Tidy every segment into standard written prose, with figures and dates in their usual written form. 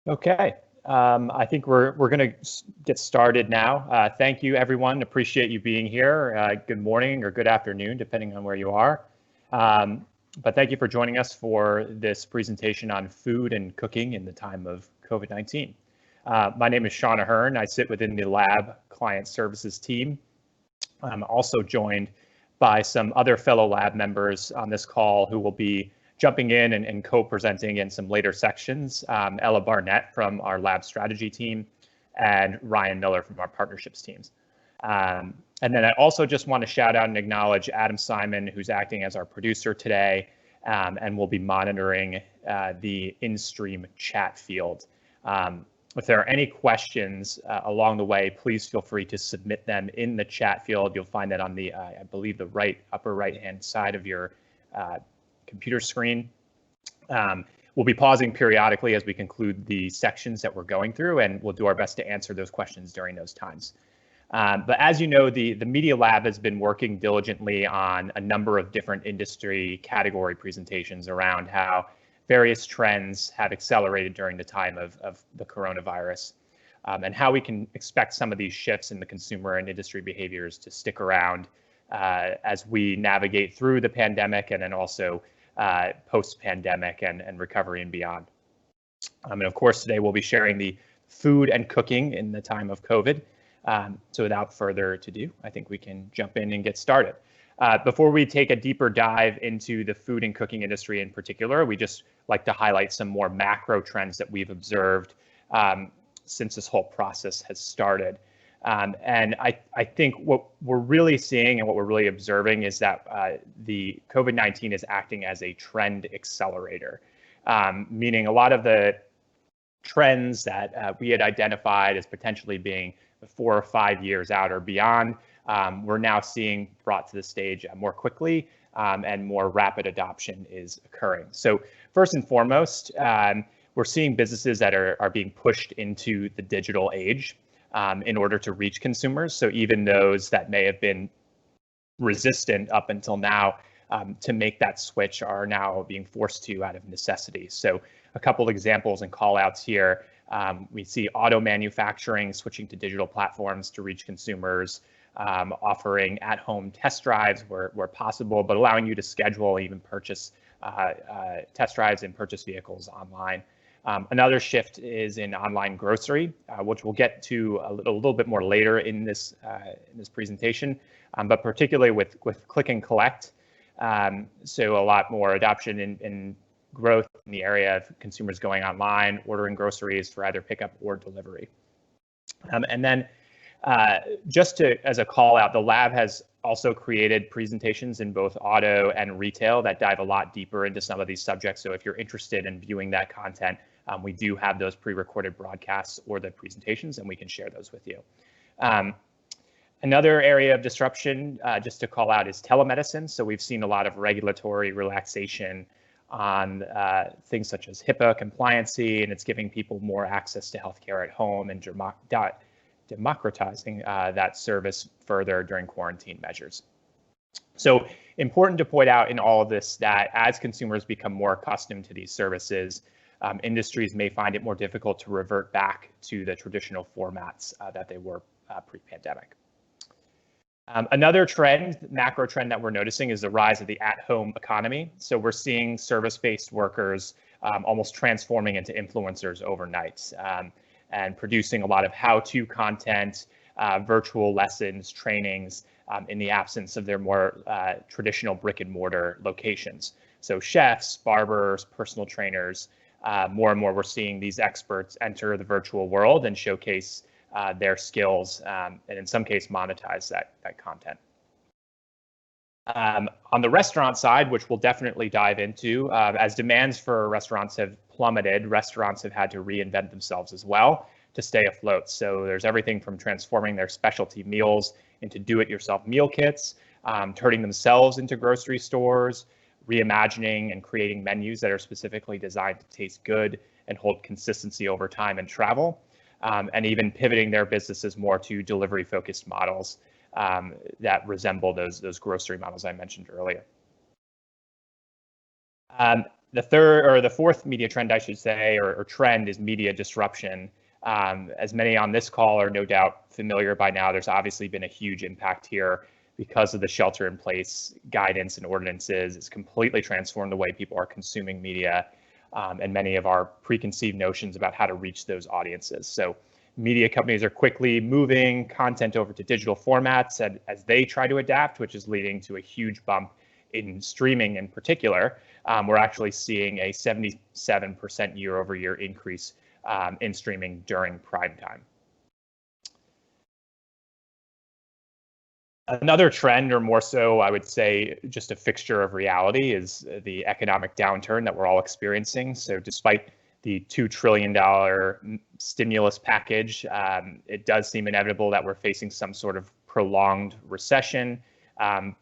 Okay, I think we're going to get started now. Thank you, everyone. Appreciate you being here. Good morning or good afternoon, depending on where you are. But thank you for joining us for this presentation on food and cooking in the time of COVID-19. My name is Sean Ahern. I sit within the lab client services team. I'm also joined by some other fellow lab members on this call who will be jumping in and co-presenting in some later sections, Ella Barnett from our lab strategy team and Ryan Miller from our partnerships teams. And then I also just want to shout out and acknowledge Adam Simon, who's acting as our producer today and will be monitoring the in-stream chat field. If there are any questions along the way, please feel free to submit them in the chat field. You'll find that on the, I believe, the upper right-hand side of your computer screen. We'll be pausing periodically as we conclude the sections that we're going through, and we'll do our best to answer those questions during those times. But as you know, the Media Lab has been working diligently on a number of different industry category presentations around how various trends have accelerated during the time of the coronavirus, and how we can expect some of these shifts in the consumer and industry behaviors to stick around as we navigate through the pandemic and then also post-pandemic and recovery and beyond. And of course, today we'll be sharing the food and cooking in the time of COVID. So without further ado, I think we can jump in and get started. Before we take a deeper dive into the food and cooking industry in particular, we just like to highlight some more macro trends that we've observed since this whole process has started. And I think what we're really seeing and what we're really observing is that the COVID-19 is acting as a trend accelerator, meaning a lot of the trends that we had identified as potentially being 4 or 5 years out or beyond, we're now seeing brought to the stage more quickly, and more rapid adoption is occurring. So first and foremost, we're seeing businesses that are being pushed into the digital age in order to reach consumers. So even those that may have been resistant up until now to make that switch are now being forced to out of necessity. So a couple examples and call outs here. We see auto manufacturing switching to digital platforms to reach consumers, offering at-home test drives where possible, but allowing you to schedule, even purchase test drives and purchase vehicles online. Another shift is in online grocery, which we'll get to a little bit more later in this presentation, but particularly with click and collect. So a lot more adoption in growth in the area of consumers going online, ordering groceries for either pickup or delivery. And then just as a call out, the lab has also created presentations in both auto and retail that dive a lot deeper into some of these subjects. So if you're interested in viewing that content, we do have those pre-recorded broadcasts or the presentations, and we can share those with you. Another area of disruption, just to call out, is telemedicine. So we've seen a lot of regulatory relaxation on things such as HIPAA compliancy, and it's giving people more access to healthcare at home and democratizing that service further during quarantine measures. So important to point out in all of this that as consumers become more accustomed to these services, industries may find it more difficult to revert back to the traditional formats that they were pre-pandemic. Another trend, macro trend that we're noticing is the rise of the at-home economy. So we're seeing service-based workers almost transforming into influencers overnight and producing a lot of how-to content, virtual lessons, trainings in the absence of their more traditional brick and mortar locations. So chefs, barbers, personal trainers, more and more we're seeing these experts enter the virtual world and showcase their skills, and in some case monetize that content. On the restaurant side, which we'll definitely dive into, as demands for restaurants have plummeted, restaurants have had to reinvent themselves as well to stay afloat. So there's everything from transforming their specialty meals into do-it-yourself meal kits, turning themselves into grocery stores, reimagining and creating menus that are specifically designed to taste good and hold consistency over time and travel, and even pivoting their businesses more to delivery-focused models that resemble those grocery models I mentioned earlier. The fourth media trend, I should say, or trend, is media disruption. As many on this call are no doubt familiar by now, there's obviously been a huge impact here because of the shelter-in-place guidance and ordinances. It's completely transformed the way people are consuming media, and many of our preconceived notions about how to reach those audiences. So media companies are quickly moving content over to digital formats as they try to adapt, which is leading to a huge bump in streaming in particular. We're actually seeing a 77% year-over-year increase in streaming during prime time. Another trend, or more so, I would say, just a fixture of reality, is the economic downturn that we're all experiencing. So despite the $2 trillion stimulus package, it does seem inevitable that we're facing some sort of prolonged recession.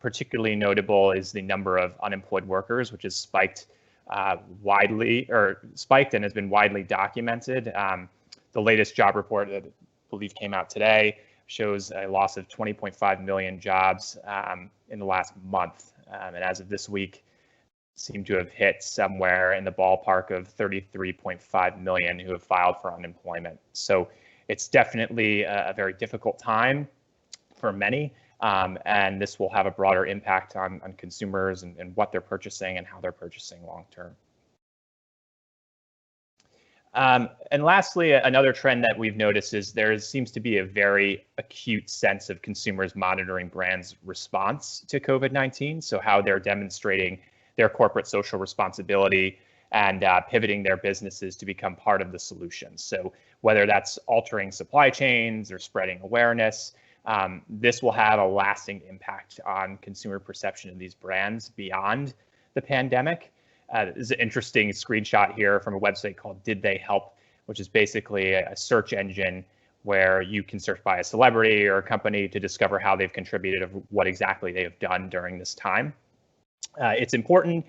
Particularly notable is the number of unemployed workers, which has spiked and has been widely documented. The latest job report that I believe came out today shows a loss of 20.5 million jobs in the last month. And as of this week, seem to have hit somewhere in the ballpark of 33.5 million who have filed for unemployment. So it's definitely a very difficult time for many. And this will have a broader impact on consumers and what they're purchasing and how they're purchasing long term. And lastly, another trend that we've noticed is there seems to be a very acute sense of consumers monitoring brands' response to COVID-19. So how they're demonstrating their corporate social responsibility and pivoting their businesses to become part of the solution. So whether that's altering supply chains or spreading awareness, this will have a lasting impact on consumer perception of these brands beyond the pandemic. There's an interesting screenshot here from a website called Did They Help, which is basically a search engine where you can search by a celebrity or a company to discover how they've contributed or what exactly they have done during this time. It's important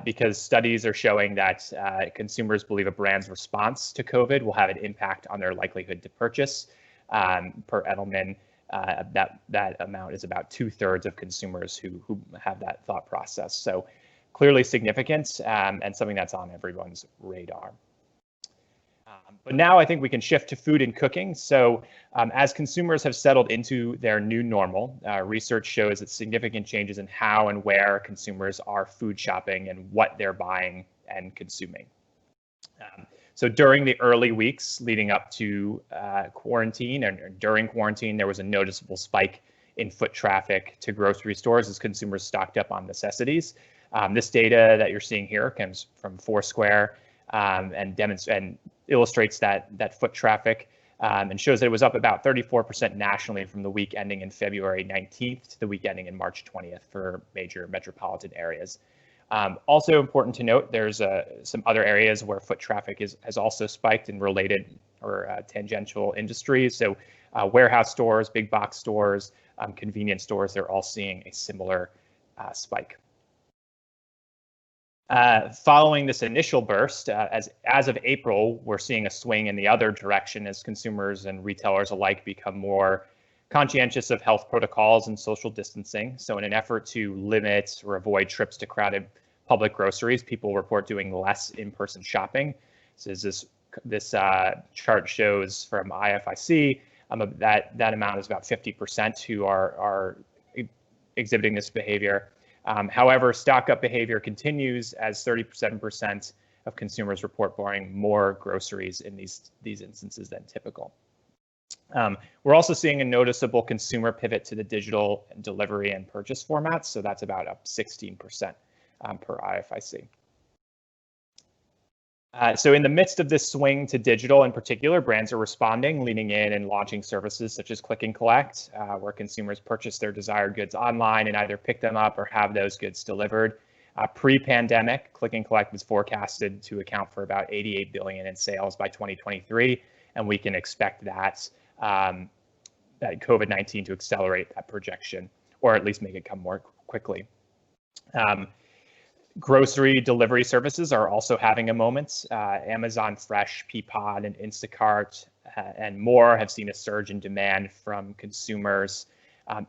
because studies are showing that consumers believe a brand's response to COVID will have an impact on their likelihood to purchase. Per Edelman, that amount is about 2/3 of consumers who have that thought process. So clearly significant and something that's on everyone's radar. But now I think we can shift to food and cooking. So as consumers have settled into their new normal, research shows that significant changes in how and where consumers are food shopping and what they're buying and consuming. So during the early weeks leading up to quarantine and during quarantine, there was a noticeable spike in foot traffic to grocery stores as consumers stocked up on necessities. This data that you're seeing here comes from Foursquare and illustrates that foot traffic and shows that it was up about 34% nationally from the week ending in February 19th to the week ending in March 20th for major metropolitan areas. Also important to note, there's some other areas where foot traffic has also spiked in related or tangential industries. So warehouse stores, big box stores, convenience stores, they're all seeing a similar spike. Following this initial burst, as of April, we're seeing a swing in the other direction as consumers and retailers alike become more conscientious of health protocols and social distancing. So in an effort to limit or avoid trips to crowded public groceries, people report doing less in-person shopping. So as this chart shows from IFIC, that amount is about 50% who are exhibiting this behavior. However, stock-up behavior continues as 37% of consumers report buying more groceries in these instances than typical. We're also seeing a noticeable consumer pivot to the digital delivery and purchase formats, so that's about up 16% per IFIC. So in the midst of this swing to digital in particular, brands are responding, leaning in and launching services such as click and collect, where consumers purchase their desired goods online and either pick them up or have those goods delivered. Pre-pandemic, click and collect was forecasted to account for about $88 billion in sales by 2023, and we can expect that COVID-19 to accelerate that projection, or at least make it come more quickly. Grocery delivery services are also having a moment. Amazon Fresh, Peapod, and Instacart and more have seen a surge in demand from consumers.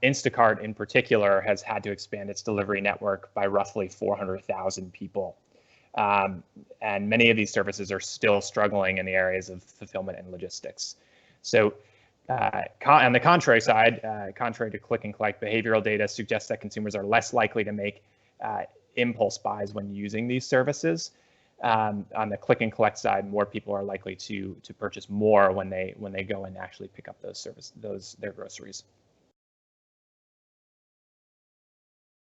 Instacart in particular has had to expand its delivery network by roughly 400,000 people. And many of these services are still struggling in the areas of fulfillment and logistics. So on the contrary side, contrary to click and collect, behavioral data suggests that consumers are less likely to make impulse buys when using these services. On the click and collect side, more people are likely to purchase more when they go and actually pick up their groceries.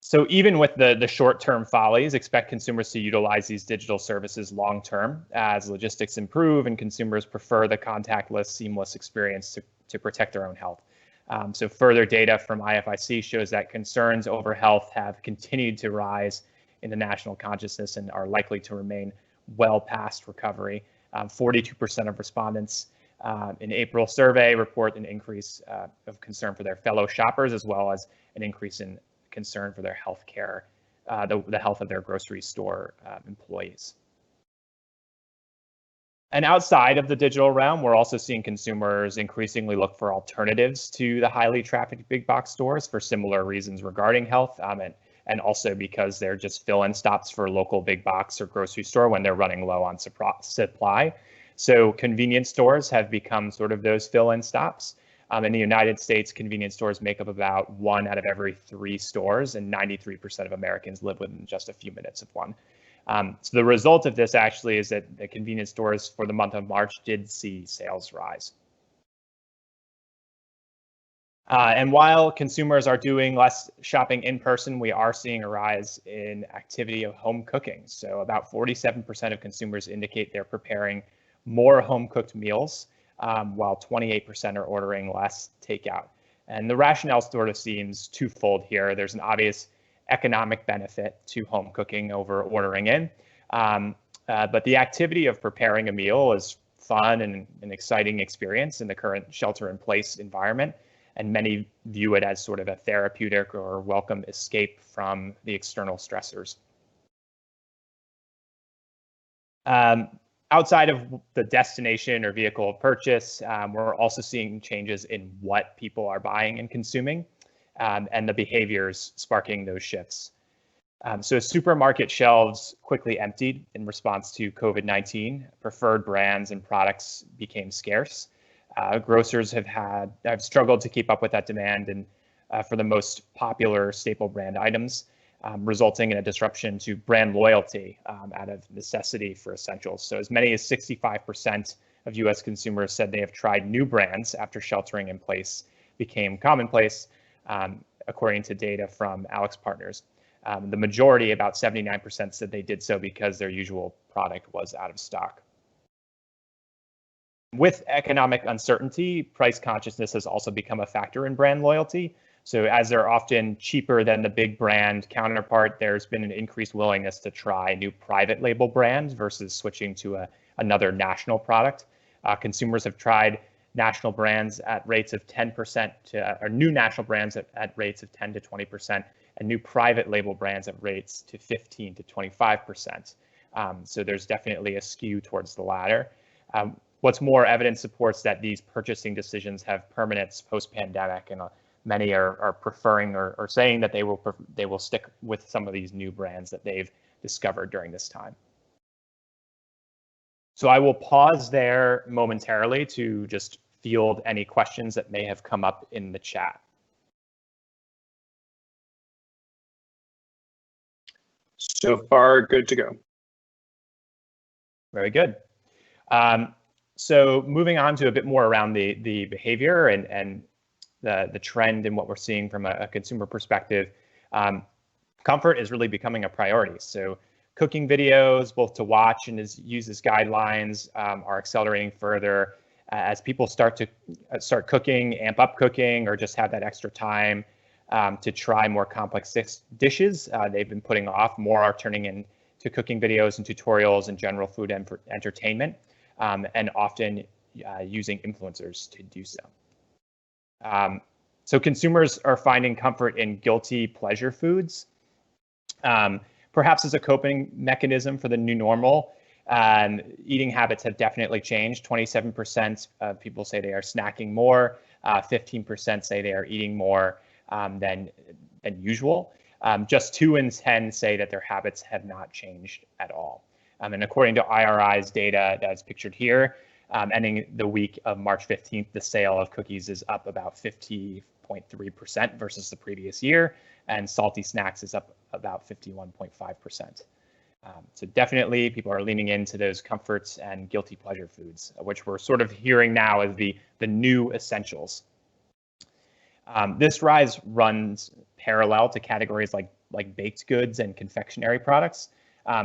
So even with the short-term follies, expect consumers to utilize these digital services long-term as logistics improve and consumers prefer the contactless, seamless experience to protect their own health. So further data from IFIC shows that concerns over health have continued to rise in the national consciousness and are likely to remain well past recovery. 42% of respondents in April survey report an increase of concern for their fellow shoppers, as well as an increase in concern for their health care, the health of their grocery store employees. And outside of the digital realm, we're also seeing consumers increasingly look for alternatives to the highly trafficked big box stores for similar reasons regarding health, and also because they're just fill-in stops for local big box or grocery store when they're running low on supply. So convenience stores have become sort of those fill-in stops. In the United States, convenience stores make up about 1 out of every 3 stores, and 93% of Americans live within just a few minutes of one. So the result of this actually is that the convenience stores for the month of March did see sales rise. And while consumers are doing less shopping in person, we are seeing a rise in activity of home cooking. So about 47% of consumers indicate they're preparing more home-cooked meals, while 28% are ordering less takeout. And the rationale sort of seems twofold here. There's an obvious economic benefit to home cooking over ordering in, but the activity of preparing a meal is fun and an exciting experience in the current shelter-in-place environment, and many view it as sort of a therapeutic or welcome escape from the external stressors. Outside of the destination or vehicle of purchase, we're also seeing changes in what people are buying and consuming, and the behaviors sparking those shifts. So supermarket shelves quickly emptied in response to COVID-19. Preferred brands and products became scarce. Grocers have struggled to keep up with that demand and for the most popular staple brand items, resulting in a disruption to brand loyalty out of necessity for essentials. So as many as 65% of US consumers said they have tried new brands after sheltering in place became commonplace, according to data from AlixPartners. The majority, about 79%, said they did so because their usual product was out of stock. With economic uncertainty, price consciousness has also become a factor in brand loyalty. So as they're often cheaper than the big brand counterpart, there's been an increased willingness to try new private label brands versus switching to another national product. Consumers have tried national brands at rates of 10% or new national brands at rates of 10 to 20%, and new private label brands at rates to 15 to 25%. So there's definitely a skew towards the latter. What's more, evidence supports that these purchasing decisions have permanence post-pandemic, and many are preferring or saying that they will stick with some of these new brands that they've discovered during this time. So I will pause there momentarily to just field any questions that may have come up in the chat. So far, good to go. Very good. So moving on to a bit more around the behavior and the trend and what we're seeing from a consumer perspective, comfort is really becoming a priority. So cooking videos, both to watch and use as guidelines, are accelerating further as people start cooking, amp up cooking, or just have that extra time to try more complex dishes they've been putting off. More are turning into cooking videos and tutorials and general food entertainment, and often using influencers to do so. So consumers are finding comfort in guilty pleasure foods, perhaps as a coping mechanism for the new normal. Eating habits have definitely changed. 27% of people say they are snacking more. 15% say they are eating more than usual. Just 2 in 10 say that their habits have not changed at all. And according to IRI's data that's pictured here, ending the week of March 15th, the sale of cookies is up about 50.3% versus the previous year, and salty snacks is up about 51.5%. So definitely people are leaning into those comforts and guilty pleasure foods, which we're sort of hearing now as the new essentials. This rise runs parallel to categories like baked goods and confectionery products.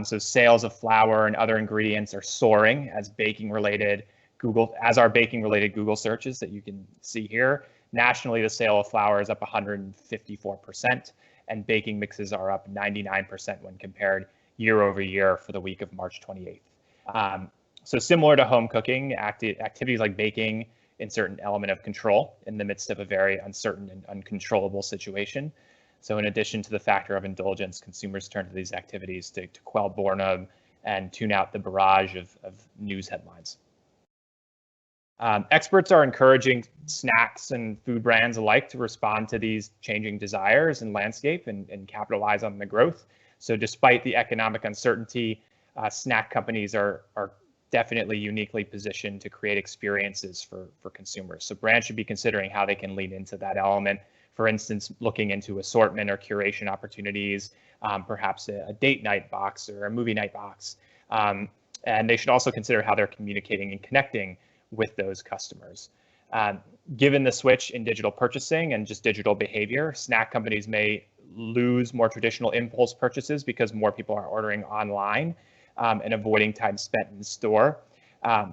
So sales of flour and other ingredients are soaring as are baking related Google searches that you can see here. Nationally, the sale of flour is up 154%, and baking mixes are up 99% when compared year over year for the week of March 28th. So similar to home cooking, activities like baking insert an element of control in the midst of a very uncertain and uncontrollable situation. So in addition to the factor of indulgence, consumers turn to these activities to quell boredom and tune out the barrage of news headlines. Experts are encouraging snacks and food brands alike to respond to these changing desires and landscape and capitalize on the growth. So despite the economic uncertainty, snack companies are definitely uniquely positioned to create experiences for consumers. So brands should be considering how they can lean into that element. For instance, looking into assortment or curation opportunities, perhaps a date night box or a movie night box. And they should also consider how they're communicating and connecting with those customers. Given the switch in digital purchasing and just digital behavior, snack companies may lose more traditional impulse purchases because more people are ordering online and avoiding time spent in the store.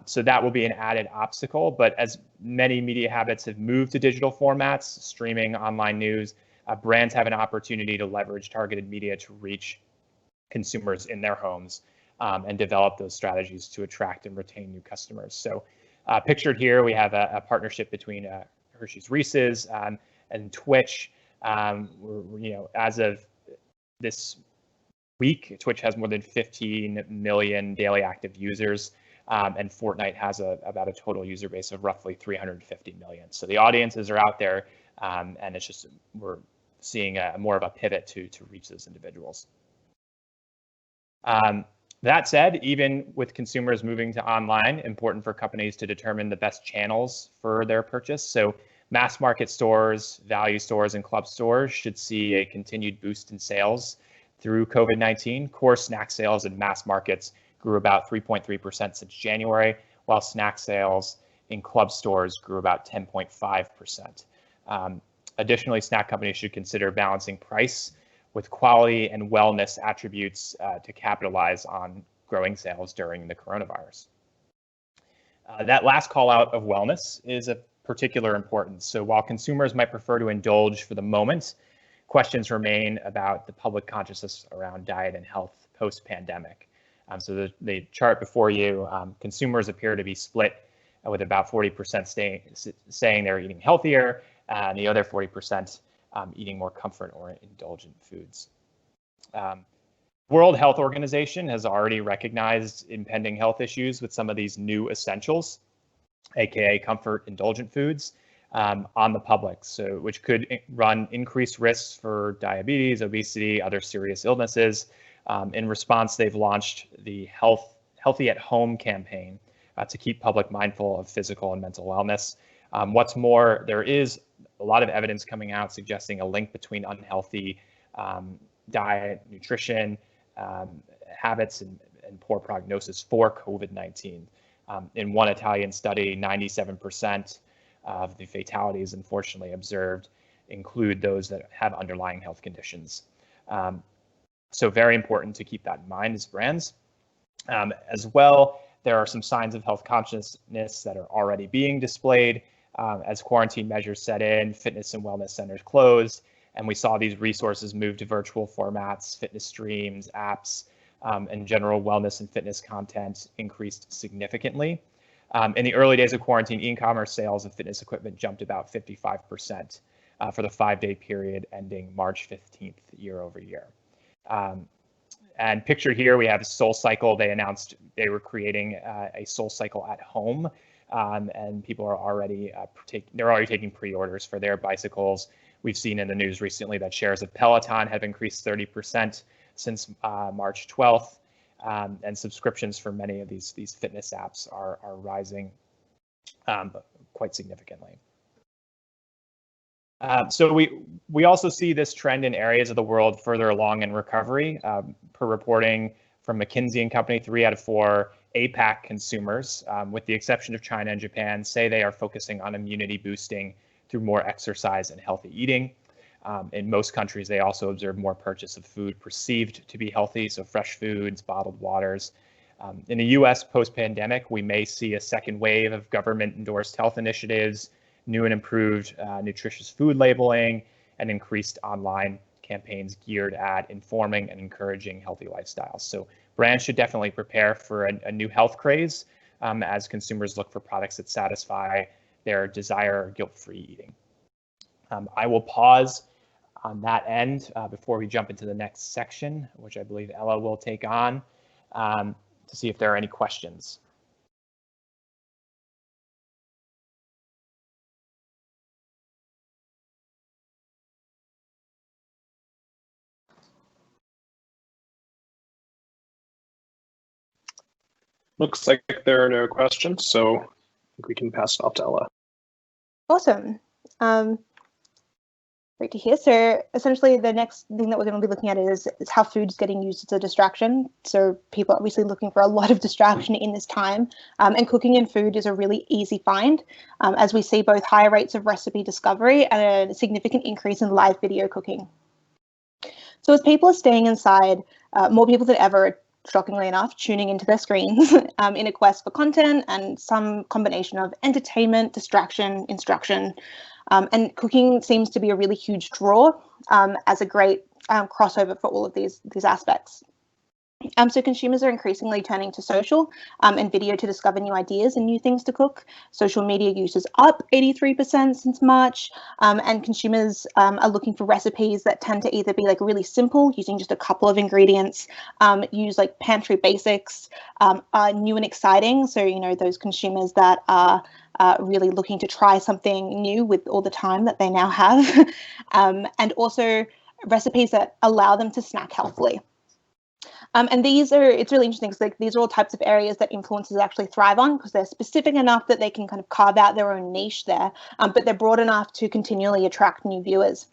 So that will be an added obstacle, but as many media habits have moved to digital formats, streaming, online news, brands have an opportunity to leverage targeted media to reach consumers in their homes and develop those strategies to attract and retain new customers. So pictured here, we have a partnership between Hershey's Reese's and Twitch. As of this week, Twitch has more than 15 million daily active users, and Fortnite has about a total user base of roughly 350 million. So the audiences are out there, and it's just we're seeing more of a pivot to reach those individuals. That said, even with consumers moving to online, important for companies to determine the best channels for their purchase. So mass market stores, value stores, and club stores should see a continued boost in sales through COVID-19. Core snack sales in mass markets grew about 3.3% since January, while snack sales in club stores grew about 10.5%. Additionally, snack companies should consider balancing price with quality and wellness attributes to capitalize on growing sales during the coronavirus. That last call out of wellness is of particular importance. So while consumers might prefer to indulge for the moment, questions remain about the public consciousness around diet and health post-pandemic. So the chart before you, consumers appear to be split with about 40% saying they're eating healthier, and the other 40% eating more comfort or indulgent foods. World Health Organization has already recognized impending health issues with some of these new essentials, aka comfort indulgent foods, on the public, so which could run increased risks for diabetes, obesity, other serious illnesses. In response, they've launched the Healthy at Home campaign to keep public mindful of physical and mental wellness. What's more, there is a lot of evidence coming out suggesting a link between unhealthy diet, nutrition, habits, and poor prognosis for COVID-19. In one Italian study, 97% of the fatalities unfortunately observed include those that have underlying health conditions. So very important to keep that in mind as brands. As well, there are some signs of health consciousness that are already being displayed as quarantine measures set in, fitness and wellness centers closed, and we saw these resources move to virtual formats, fitness streams, apps, and general wellness and fitness content increased significantly. In the early days of quarantine, e-commerce sales of fitness equipment jumped about 55% for the 5-day period ending March 15th year over year. And pictured here, we have SoulCycle. They announced they were creating a SoulCycle at home, and people are already taking pre-orders for their bicycles. We've seen in the news recently that shares of Peloton have increased 30% since March 12th. and subscriptions for many of these fitness apps are rising quite significantly. So we also see this trend in areas of the world further along in recovery. Per reporting from McKinsey and Company, 3 out of 4 APAC consumers, with the exception of China and Japan, say they are focusing on immunity boosting through more exercise and healthy eating. In most countries, they also observe more purchase of food perceived to be healthy, so fresh foods, bottled waters. In the US post-pandemic, we may see a second wave of government-endorsed health initiatives, new and improved nutritious food labeling, and increased online campaigns geared at informing and encouraging healthy lifestyles. So brands should definitely prepare for a new health craze as consumers look for products that satisfy their desire of guilt-free eating. I will pause on that end before we jump into the next section, which I believe Ella will take on, to see if there are any questions. Looks like there are no questions, so I think we can pass it off to Ella. Awesome. Great to hear. So essentially the next thing that we're going to be looking at is how food is getting used as a distraction. So people are obviously looking for a lot of distraction in this time, and cooking and food is a really easy find, as we see both higher rates of recipe discovery and a significant increase in live video cooking. So as people are staying inside, more people than ever are, shockingly enough, tuning into their screens in a quest for content and some combination of entertainment, distraction, instruction. And cooking seems to be a really huge draw as a great crossover for all of these aspects. So consumers are increasingly turning to social and video to discover new ideas and new things to cook. Social media use is up 83% since March, and consumers are looking for recipes that tend to either be like really simple, using just a couple of ingredients, use like pantry basics, are new and exciting. So, you know, those consumers that are really looking to try something new with all the time that they now have, and also recipes that allow them to snack healthily. And it's really interesting because like these are all types of areas that influencers actually thrive on because they're specific enough that they can kind of carve out their own niche there, but they're broad enough to continually attract new viewers.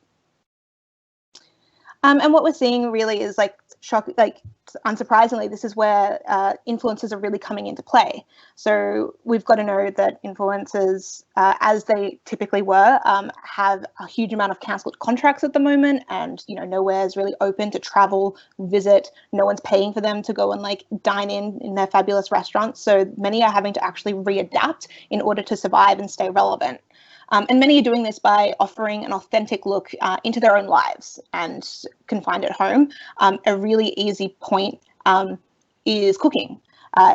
And what we're seeing really is unsurprisingly, this is where influencers are really coming into play. So we've got to know that influencers, as they typically were, have a huge amount of cancelled contracts at the moment, and nowhere is really open to travel, visit. No one's paying for them to go and like dine in their fabulous restaurants. So many are having to actually readapt in order to survive and stay relevant. And many are doing this by offering an authentic look into their own lives and confined at home. A really easy point is cooking.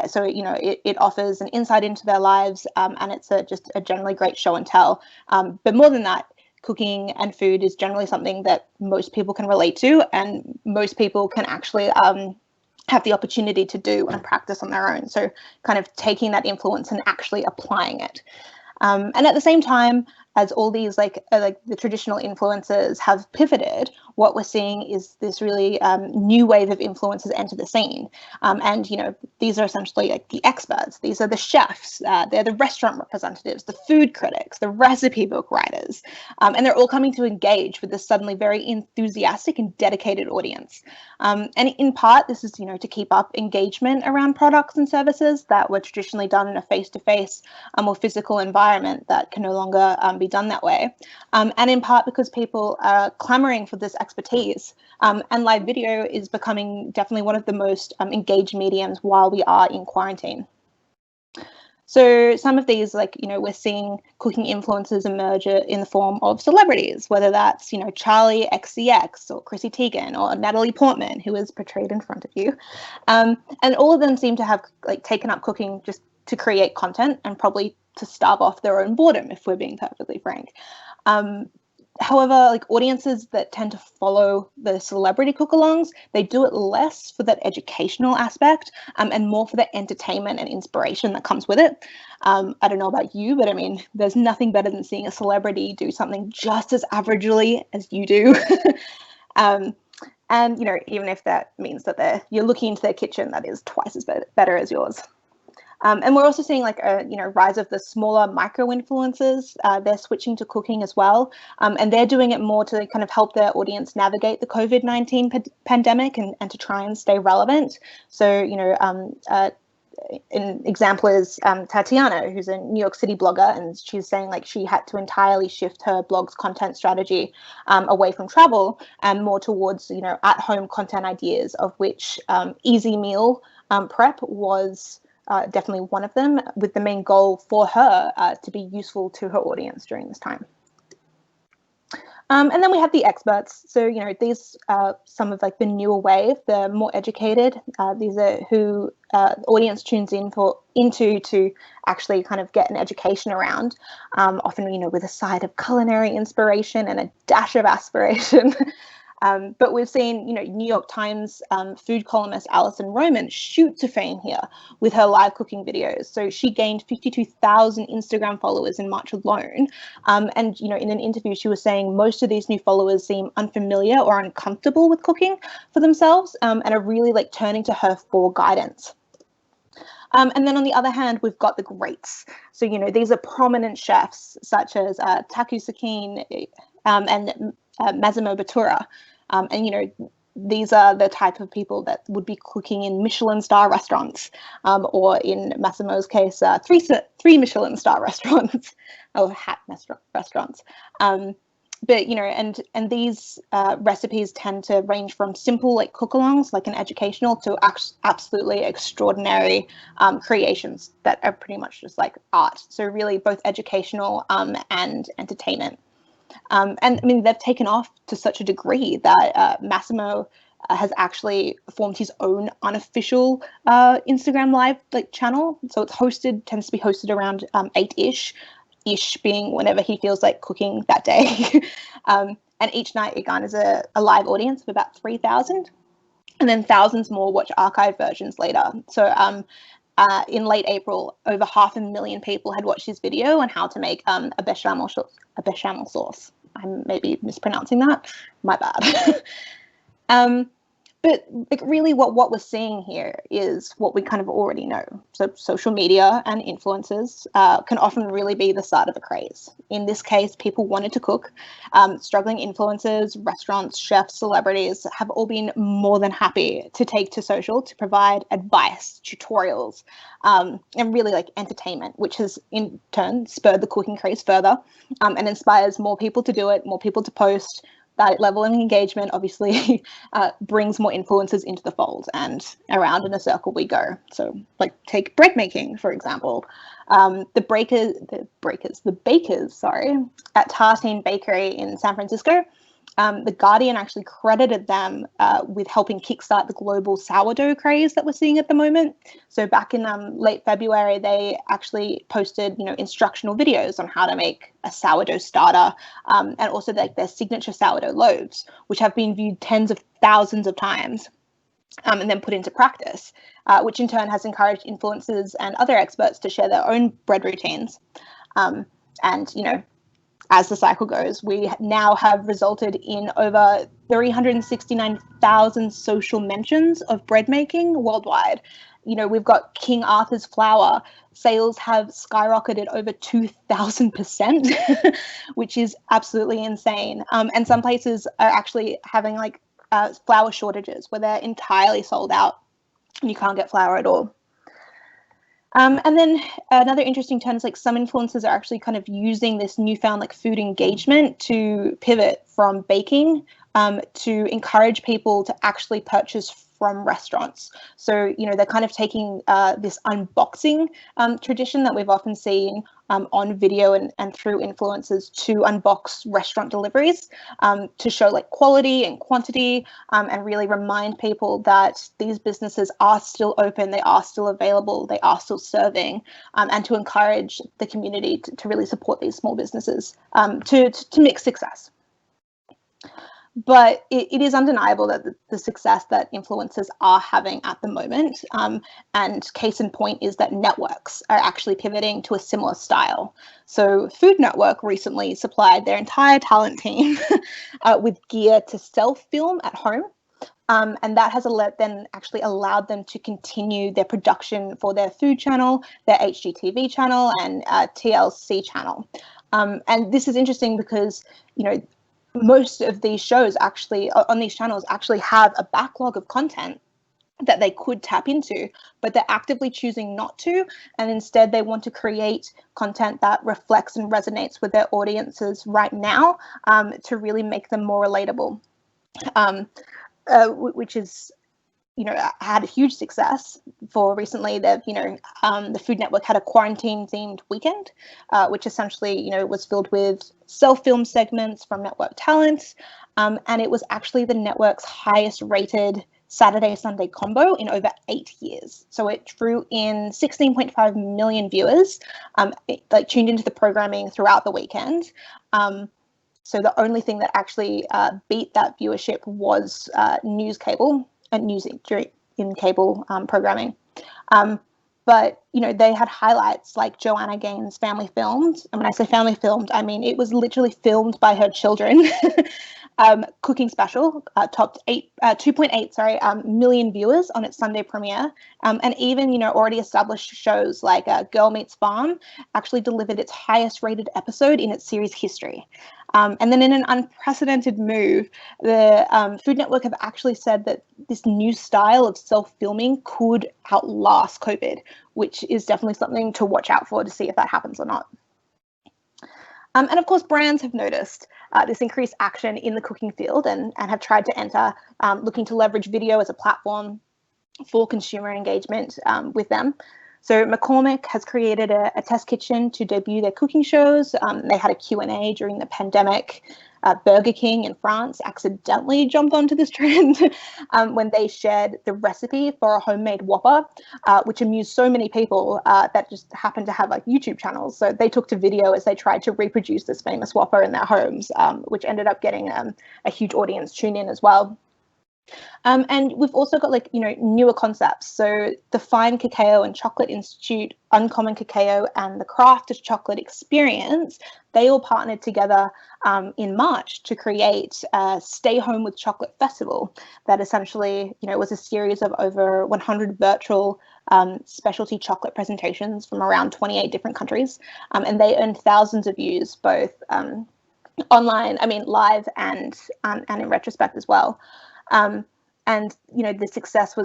So, it offers an insight into their lives, and it's just a generally great show and tell. But more than that, cooking and food is generally something that most people can relate to, and most people can actually have the opportunity to do and practice on their own. So kind of taking that influence and actually applying it. And at the same time, as all these like the traditional influencers have pivoted, what we're seeing is this really new wave of influencers enter the scene. And these are essentially like the experts. These are the chefs. They're the restaurant representatives, the food critics, the recipe book writers, and they're all coming to engage with this suddenly very enthusiastic and dedicated audience. And in part, this is to keep up engagement around products and services that were traditionally done in a face-to-face or physical environment that can no longer be done that way, and in part because people are clamoring for this expertise, and live video is becoming definitely one of the most engaged mediums while we are in quarantine. So some of these, we're seeing cooking influencers emerge in the form of celebrities, whether that's Charlie XCX or Chrissy Teigen or Natalie Portman, who is portrayed in front of you, and all of them seem to have taken up cooking just to create content and probably to starve off their own boredom, if we're being perfectly frank. However, audiences that tend to follow the celebrity cook-alongs, they do it less for that educational aspect and more for the entertainment and inspiration that comes with it. I don't know about you, but I mean, there's nothing better than seeing a celebrity do something just as averagely as you do. And, even if that means that you're looking into their kitchen that is twice as better as yours. And we're also seeing rise of the smaller micro influencers. They're switching to cooking as well. And they're doing it more to kind of help their audience navigate the COVID-19 pandemic and to try and stay relevant. So, an example is Tatiana, who's a New York City blogger, and she's saying she had to entirely shift her blog's content strategy away from travel and more towards at-home content ideas, of which easy meal prep was definitely one of them, with the main goal for her to be useful to her audience during this time. And then we have the experts. So, these are some of the newer wave, the more educated. These are who the audience tunes into to actually kind of get an education around, often, with a side of culinary inspiration and a dash of aspiration. But we've seen, New York Times food columnist Alison Roman shoot to fame here with her live cooking videos. So she gained 52,000 Instagram followers in March alone. And, in an interview, she was saying most of these new followers seem unfamiliar or uncomfortable with cooking for themselves and are really turning to her for guidance. And then on the other hand, we've got the greats. So, these are prominent chefs such as Taku Sakine and Massimo Bottura. And, these are the type of people that would be cooking in Michelin star restaurants, or in Massimo's case, three Michelin star restaurants, or hat restaurants. But, and these recipes tend to range from simple cook-alongs, an educational, to absolutely extraordinary creations that are pretty much just art. So really both educational and entertainment. And I mean, they've taken off to such a degree that Massimo has actually formed his own unofficial Instagram live channel. So it's tends to be hosted around 8-ish being whenever he feels like cooking that day. And each night it garners a live audience of about 3,000, and then thousands more watch archive versions later. So in late April, over 500,000 people had watched his video on how to make a bechamel sauce. I'm maybe mispronouncing that. My bad. But really what we're seeing here is what we kind of already know. So social media and influencers can often really be the start of a craze. In this case, people wanted to cook. Struggling influencers, restaurants, chefs, celebrities have all been more than happy to take to social to provide advice, tutorials, and really entertainment, which has in turn spurred the cooking craze further and inspires more people to do it, more people to post. That level of engagement obviously brings more influencers into the fold, and around in a circle we go. So take bread making, for example. The bakers, at Tartine Bakery in San Francisco, The Guardian actually credited them with helping kickstart the global sourdough craze that we're seeing at the moment. So back in late February, they actually posted, instructional videos on how to make a sourdough starter, and also their signature sourdough loaves, which have been viewed tens of thousands of times. And then put into practice, which in turn has encouraged influencers and other experts to share their own bread routines. And, as the cycle goes, we now have resulted in over 369,000 social mentions of bread making worldwide. We've got King Arthur's flour. Sales have skyrocketed over 2,000%, which is absolutely insane. And some places are actually having flour shortages where they're entirely sold out and you can't get flour at all. And then another interesting turn is some influencers are actually kind of using this newfound food engagement to pivot from baking to encourage people to actually purchase from restaurants. So, they're kind of taking this unboxing tradition that we've often seen on video and through influencers to unbox restaurant deliveries to show quality and quantity and really remind people that these businesses are still open, they are still available, they are still serving, and to encourage the community to really support these small businesses to mix success. But it is undeniable that the success that influencers are having at the moment, and case in point is that networks are actually pivoting to a similar style. So Food Network recently supplied their entire talent team with gear to self-film at home. And that has then actually allowed them to continue their production for their food channel, their HGTV channel, and TLC channel. And this is interesting because, most of these shows actually on these channels actually have a backlog of content that they could tap into, but they're actively choosing not to, and instead they want to create content that reflects and resonates with their audiences right now, to really make them more relatable, which is, had a huge success for recently. The Food Network had a quarantine-themed weekend, which essentially, was filled with self-film segments from network talent, and it was actually the network's highest-rated Saturday-Sunday combo in over 8 years. So it drew in 16.5 million viewers, tuned into the programming throughout the weekend. So the only thing that actually beat that viewership was news cable and news in cable programming. But, they had highlights like Joanna Gaines' family filmed. And when I say family filmed, I mean, it was literally filmed by her children. Cooking special topped 2.8 million viewers on its Sunday premiere. And even, already established shows like Girl Meets Farm actually delivered its highest rated episode in its series history. And then in an unprecedented move, the Food Network have actually said that this new style of self-filming could outlast COVID, which is definitely something to watch out for to see if that happens or not. And of course, brands have noticed this increased action in the cooking field and have tried to enter, looking to leverage video as a platform for consumer engagement with them. So McCormick has created a test kitchen to debut their cooking shows. They had a Q&A during the pandemic. Burger King in France accidentally jumped onto this trend when they shared the recipe for a homemade Whopper, which amused so many people that just happened to have YouTube channels. So they took to video as they tried to reproduce this famous Whopper in their homes, which ended up getting a huge audience tune in as well. And we've also got newer concepts. So the Fine Cacao and Chocolate Institute, Uncommon Cacao, and the Craft Chocolate Experience, they all partnered together in March to create a Stay Home with Chocolate Festival that essentially, was a series of over 100 virtual specialty chocolate presentations from around 28 different countries. And they earned thousands of views, both online, live and in retrospect as well. And the success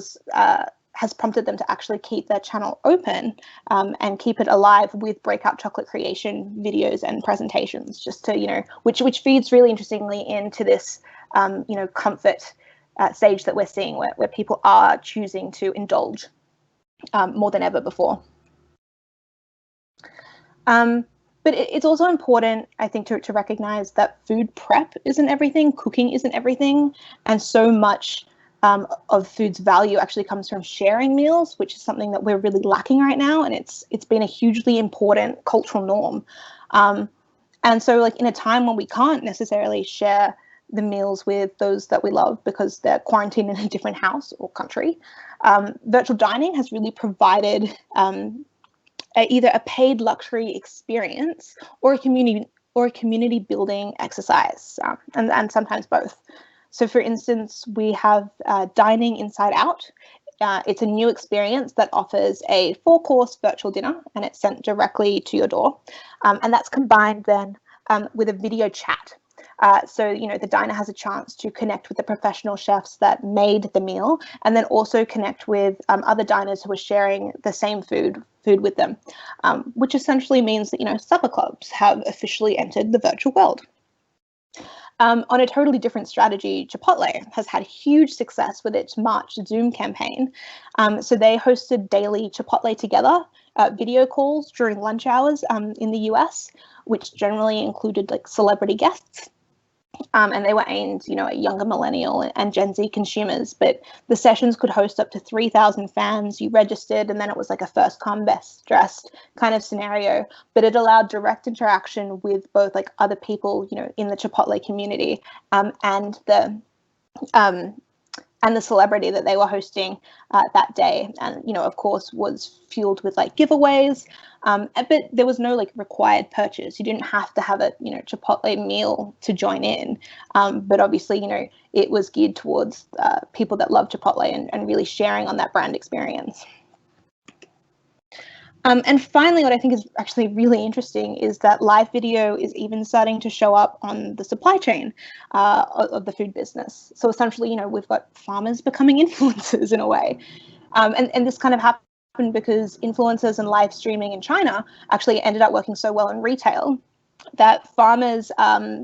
has prompted them to actually keep their channel open and keep it alive with breakout chocolate creation videos and presentations, just to which feeds really interestingly into this comfort stage that we're seeing, where people are choosing to indulge more than ever before. But it's also important, I think, to recognize that food prep isn't everything, cooking isn't everything, and so much of food's value actually comes from sharing meals, which is something that we're really lacking right now, and it's been a hugely important cultural norm. And so, in a time when we can't necessarily share the meals with those that we love because they're quarantined in a different house or country, virtual dining has really provided either a paid luxury experience or a community building exercise, and sometimes both. So for instance, we have Dining Inside Out. It's a new experience that offers a 4-course virtual dinner, and it's sent directly to your door. And that's combined then with a video chat. So, the diner has a chance to connect with the professional chefs that made the meal, and then also connect with other diners who are sharing the same food with them, which essentially means that, supper clubs have officially entered the virtual world. On a totally different strategy, Chipotle has had huge success with its March Zoom campaign. So they hosted daily Chipotle Together video calls during lunch hours in the US, which generally included celebrity guests. And they were aimed, at younger millennial and Gen Z consumers. But the sessions could host up to 3,000 fans. You registered, and then it was like a first come, best dressed kind of scenario. But it allowed direct interaction with both other people, in the Chipotle community, and and the celebrity that they were hosting that day. And, you know, of course, was fueled with like giveaways, but there was no like required purchase. You didn't have to have a, you know, Chipotle meal to join in. But obviously, you know, it was geared towards people that love Chipotle and really sharing on that brand experience. And finally, what I think is actually really interesting is that live video is even starting to show up on the supply chain of the food business. So essentially, you know, we've got farmers becoming influencers in a way. And this kind of happened because influencers and live streaming in China actually ended up working so well in retail that farmers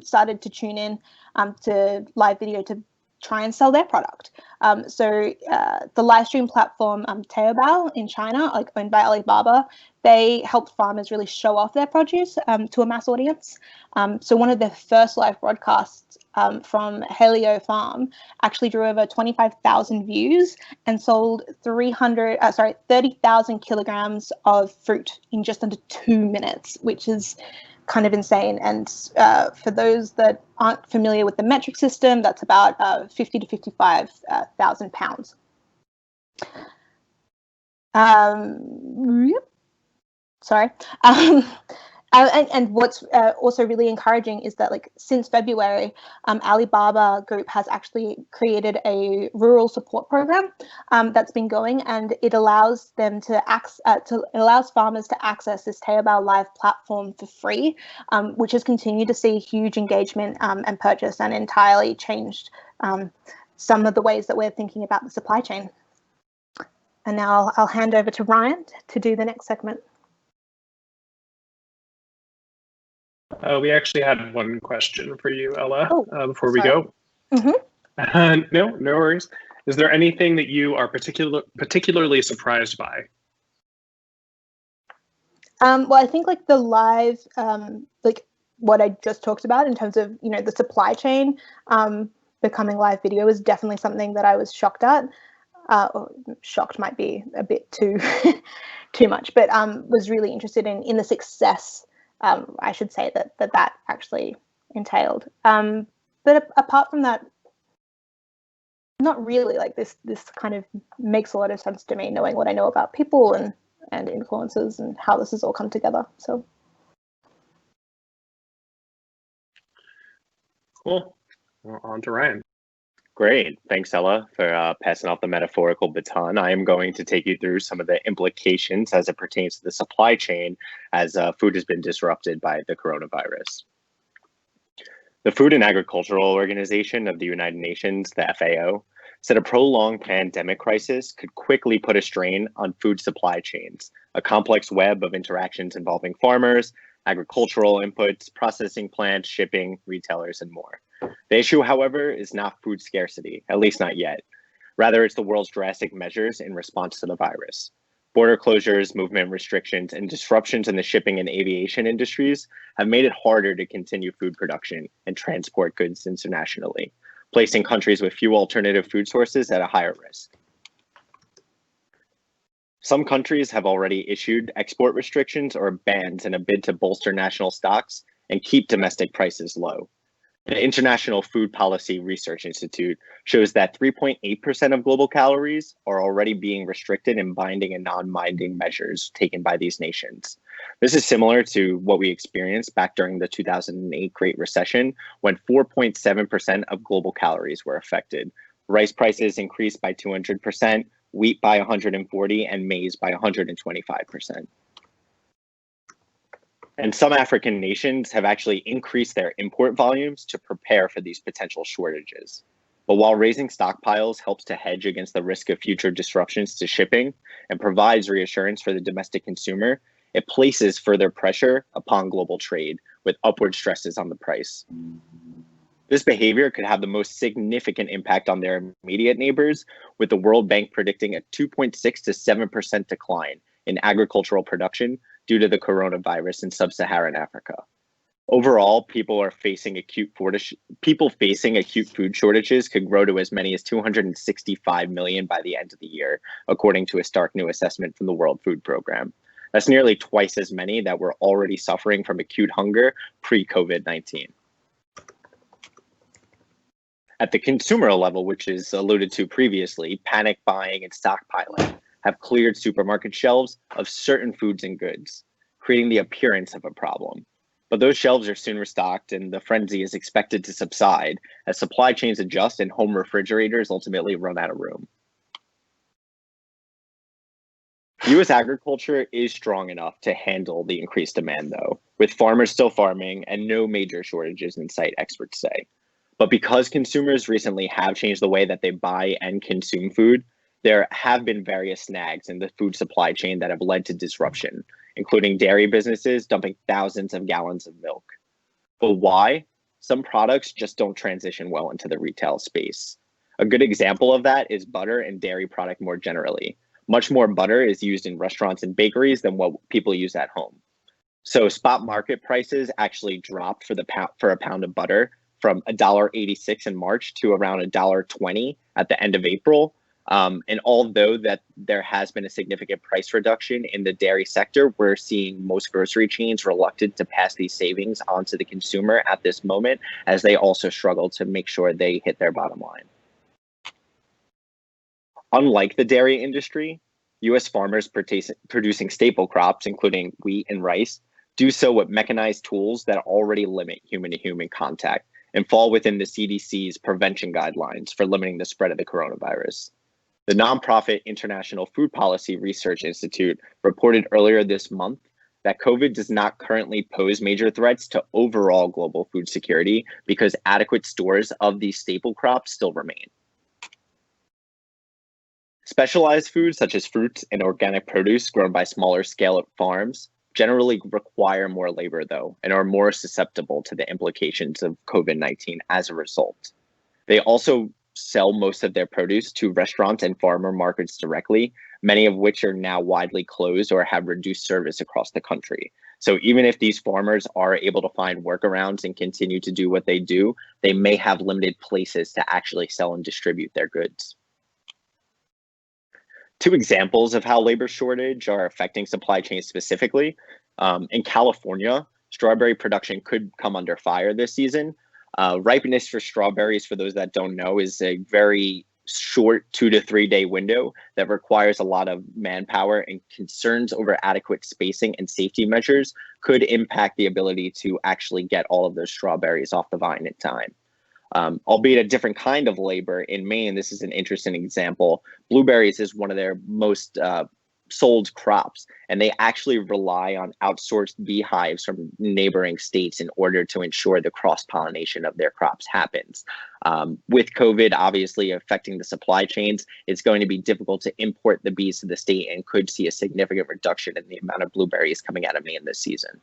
started to tune in to live video to try and sell their product. So the live stream platform Taobao in China, like owned by Alibaba, they helped farmers really show off their produce to a mass audience. So one of their first live broadcasts from Helio Farm actually drew over 25,000 views and sold 30,000 kilograms of fruit in just under 2 minutes, which is kind of insane. And for those that aren't familiar with the metric system, that's about 50 to 55,000 pounds. Sorry. And what's also really encouraging is that, like, since February, Alibaba Group has actually created a rural support program that's been going, and it allows them to allows farmers to access this Taobao Live platform for free, which has continued to see huge engagement and purchase, and entirely changed some of the ways that we're thinking about the supply chain. And now I'll hand over to Ryan to do the next segment. We actually had one question for you, Ella, before we sorry. go. Mm-hmm. No worries. Is there anything that you are particularly surprised by? Well, I think like the live, like what I just talked about in terms of, you know, the supply chain becoming live video is definitely something that I was shocked at. Shocked might be a bit too too much, but was really interested in the success. I should say that actually entailed. But apart from that, not really. Like this kind of makes a lot of sense to me, knowing what I know about people and influences and how this has all come together. So cool. Well, on to Ryan. Great. Thanks, Ella, for passing off the metaphorical baton. I am going to take you through some of the implications as it pertains to the supply chain as food has been disrupted by the coronavirus. The Food and Agricultural Organization of the United Nations, the FAO, said a prolonged pandemic crisis could quickly put a strain on food supply chains, a complex web of interactions involving farmers, agricultural inputs, processing plants, shipping, retailers, and more. The issue, however, is not food scarcity, at least not yet. Rather, it's the world's drastic measures in response to the virus. Border closures, movement restrictions, and disruptions in the shipping and aviation industries have made it harder to continue food production and transport goods internationally, placing countries with few alternative food sources at a higher risk. Some countries have already issued export restrictions or bans in a bid to bolster national stocks and keep domestic prices low. The International Food Policy Research Institute shows that 3.8% of global calories are already being restricted in binding and non-binding measures taken by these nations. This is similar to what we experienced back during the 2008 Great Recession, when 4.7% of global calories were affected. Rice prices increased by 200%, wheat by 140%, and maize by 125%. And some African nations have actually increased their import volumes to prepare for these potential shortages. But while raising stockpiles helps to hedge against the risk of future disruptions to shipping and provides reassurance for the domestic consumer, it places further pressure upon global trade with upward stresses on the price. This behavior could have the most significant impact on their immediate neighbors, with the World Bank predicting a 2.6 to 7% decline in agricultural production due to the coronavirus in sub-Saharan Africa. Overall, people facing acute food shortages could grow to as many as 265 million by the end of the year, according to a stark new assessment from the World Food Program. That's nearly twice as many that were already suffering from acute hunger pre-COVID-19. At the consumer level, which is alluded to previously, panic buying and stockpiling have cleared supermarket shelves of certain foods and goods, creating the appearance of a problem. But those shelves are soon restocked, and the frenzy is expected to subside as supply chains adjust and home refrigerators ultimately run out of room. U.S. agriculture is strong enough to handle the increased demand, though, with farmers still farming and no major shortages in sight, experts say. But because consumers recently have changed the way that they buy and consume food, there have been various snags in the food supply chain that have led to disruption, including dairy businesses dumping thousands of gallons of milk. But why? Some products just don't transition well into the retail space. A good example of that is butter and dairy product more generally. Much more butter is used in restaurants and bakeries than what people use at home. So spot market prices actually dropped for a pound of butter from $1.86 in March to around $1.20 at the end of April. And although that there has been a significant price reduction in the dairy sector, we're seeing most grocery chains reluctant to pass these savings on to the consumer at this moment, as they also struggle to make sure they hit their bottom line. Unlike the dairy industry, U.S. farmers producing staple crops, including wheat and rice, do so with mechanized tools that already limit human-to-human contact and fall within the CDC's prevention guidelines for limiting the spread of the coronavirus. The nonprofit International Food Policy Research Institute reported earlier this month that COVID does not currently pose major threats to overall global food security because adequate stores of these staple crops still remain. Specialized foods such as fruits and organic produce grown by smaller scale farms generally require more labor, though, and are more susceptible to the implications of COVID-19 as a result. They also sell most of their produce to restaurants and farmer markets directly, many of which are now widely closed or have reduced service across the country. So even if these farmers are able to find workarounds and continue to do what they do, they may have limited places to actually sell and distribute their goods. Two examples of how labor shortage are affecting supply chains specifically. In California, strawberry production could come under fire this season. Ripeness for strawberries, for those that don't know, is a very short 2 to 3 day window that requires a lot of manpower, and concerns over adequate spacing and safety measures could impact the ability to actually get all of those strawberries off the vine in time. Albeit a different kind of labor in Maine, this is an interesting example. Blueberries is one of their most sold crops, and they actually rely on outsourced beehives from neighboring states in order to ensure the cross-pollination of their crops happens. With COVID obviously affecting the supply chains, it's going to be difficult to import the bees to the state and could see a significant reduction in the amount of blueberries coming out of Maine this season.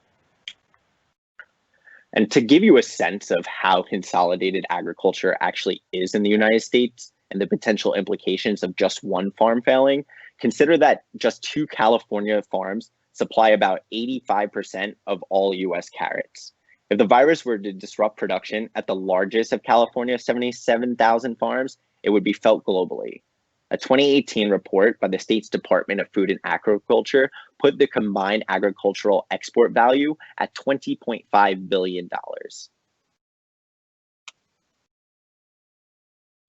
And to give you a sense of how consolidated agriculture actually is in the United States and the potential implications of just one farm failing, consider that just 2 California farms supply about 85% of all US carrots. If the virus were to disrupt production at the largest of California's 77,000 farms, it would be felt globally. A 2018 report by the state's Department of Food and Agriculture put the combined agricultural export value at $20.5 billion.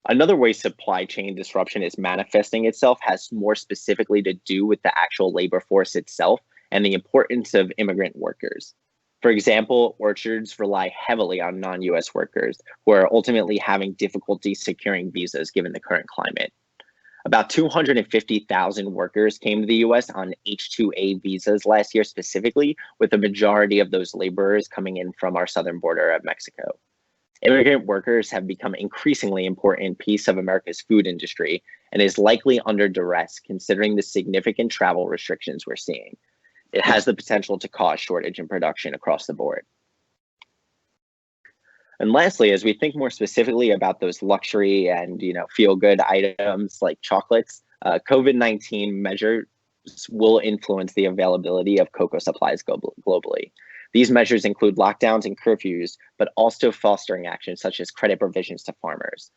Another way supply chain disruption is manifesting itself has more specifically to do with the actual labor force itself and the importance of immigrant workers. For example, orchards rely heavily on non-US workers who are ultimately having difficulty securing visas given the current climate. About 250,000 workers came to the US on H-2A visas last year specifically, with the majority of those laborers coming in from our southern border of Mexico. Immigrant workers have become an increasingly important piece of America's food industry and is likely under duress considering the significant travel restrictions we're seeing. It has the potential to cause shortage in production across the board. And lastly, as we think more specifically about those luxury and feel-good items like chocolates, COVID-19 measures will influence the availability of cocoa supplies globally. These measures include lockdowns and curfews, but also fostering actions such as credit provisions to farmers.